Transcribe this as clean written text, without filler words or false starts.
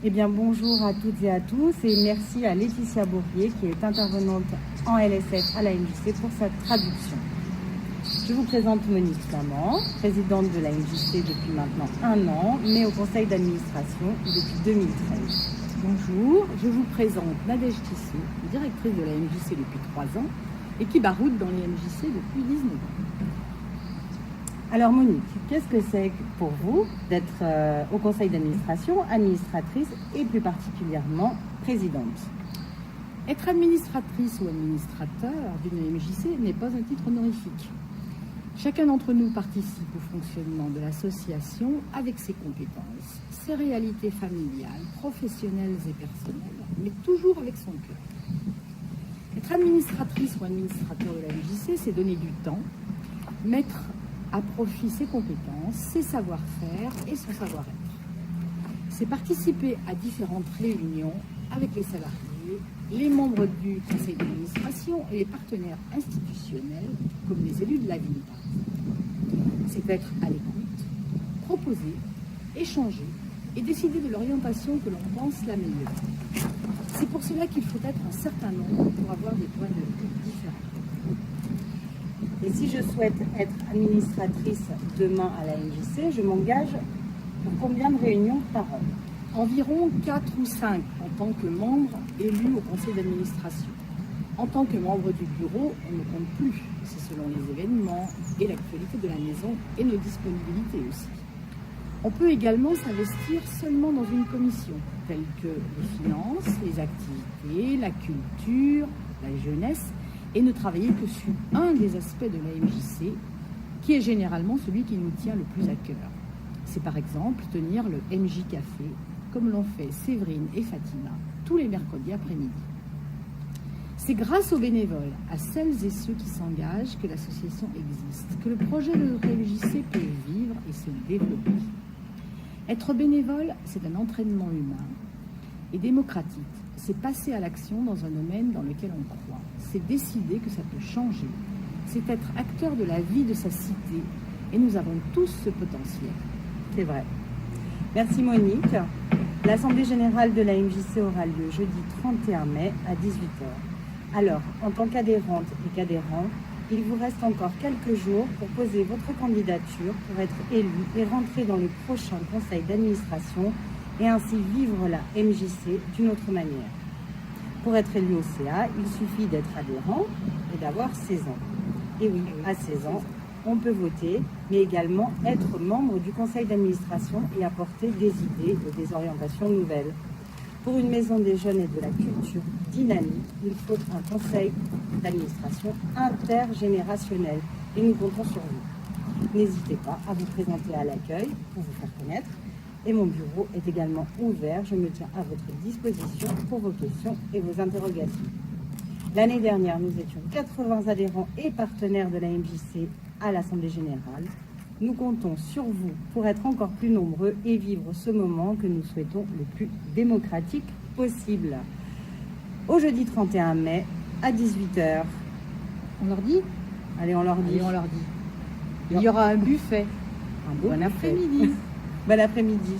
Eh bien, bonjour à toutes et à tous et merci à Laetitia Bourrier qui est intervenante en LSF à la MJC pour sa traduction. Je vous présente Monique Flamand, présidente de la MJC depuis maintenant 1 an, mais au conseil d'administration depuis 2013. Bonjour, je vous présente Nadège Tissot, directrice de la MJC depuis 3 ans et qui baroude dans les MJC depuis 19 ans. Alors Monique, qu'est-ce que c'est pour vous d'être au conseil d'administration, administratrice et plus particulièrement présidente? Être administratrice ou administrateur d'une MJC n'est pas un titre honorifique. Chacun d'entre nous participe au fonctionnement de l'association avec ses compétences, ses réalités familiales, professionnelles et personnelles, mais toujours avec son cœur. Être administratrice ou administrateur de la MJC, c'est donner du temps, mettre à profit ses compétences, ses savoir-faire et son savoir-être. C'est participer à différentes réunions avec les salariés, les membres du conseil d'administration et les partenaires institutionnels, comme les élus de la ville. C'est être à l'écoute, proposer, échanger et décider de l'orientation que l'on pense la meilleure. C'est pour cela qu'il faut être un certain nombre pour avoir des points de vue différents. Et si je souhaite être administratrice demain à la MJC, je m'engage pour combien de réunions par an? Environ 4 ou 5 en tant que membre élu au conseil d'administration. En tant que membre du bureau, on ne compte plus. C'est selon les événements et l'actualité de la maison et nos disponibilités aussi. On peut également s'investir seulement dans une commission, telle que les finances, les activités, la culture, la jeunesse, et ne travailler que sur un des aspects de la MJC, qui est généralement celui qui nous tient le plus à cœur. C'est par exemple tenir le MJ Café, comme l'ont fait Séverine et Fatima, tous les mercredis après-midi. C'est grâce aux bénévoles, à celles et ceux qui s'engagent, que l'association existe, que le projet de notre MJC peut vivre et se développer. Être bénévole, c'est un entraînement humain et démocratique. C'est passer à l'action dans un domaine dans lequel on croit. C'est décider que ça peut changer. C'est être acteur de la vie de sa cité. Et nous avons tous ce potentiel. C'est vrai. Merci Monique. L'Assemblée générale de la MJC aura lieu jeudi 31 mai à 18h. Alors, en tant qu'adhérente et qu'adhérent, il vous reste encore quelques jours pour poser votre candidature pour être élu et rentrer dans le prochain conseil d'administration et ainsi vivre la MJC d'une autre manière. Pour être élu au CA, il suffit d'être adhérent et d'avoir 16 ans. Et oui, à 16 ans, on peut voter, mais également être membre du conseil d'administration et apporter des idées et des orientations nouvelles. Pour une maison des jeunes et de la culture dynamique, il faut un conseil d'administration intergénérationnel et nous comptons sur vous. N'hésitez pas à vous présenter à l'accueil pour vous faire connaître. Et mon bureau est également ouvert. Je me tiens à votre disposition pour vos questions et vos interrogations. L'année dernière, nous étions 80 adhérents et partenaires de la MJC à l'Assemblée générale. Nous comptons sur vous pour être encore plus nombreux et vivre ce moment que nous souhaitons le plus démocratique possible. Au jeudi 31 mai à 18h. On leur dit? Allez, on leur dit. Allez, on leur dit. Il y aura un buffet. Un beau Bon après-midi. Bon après-midi.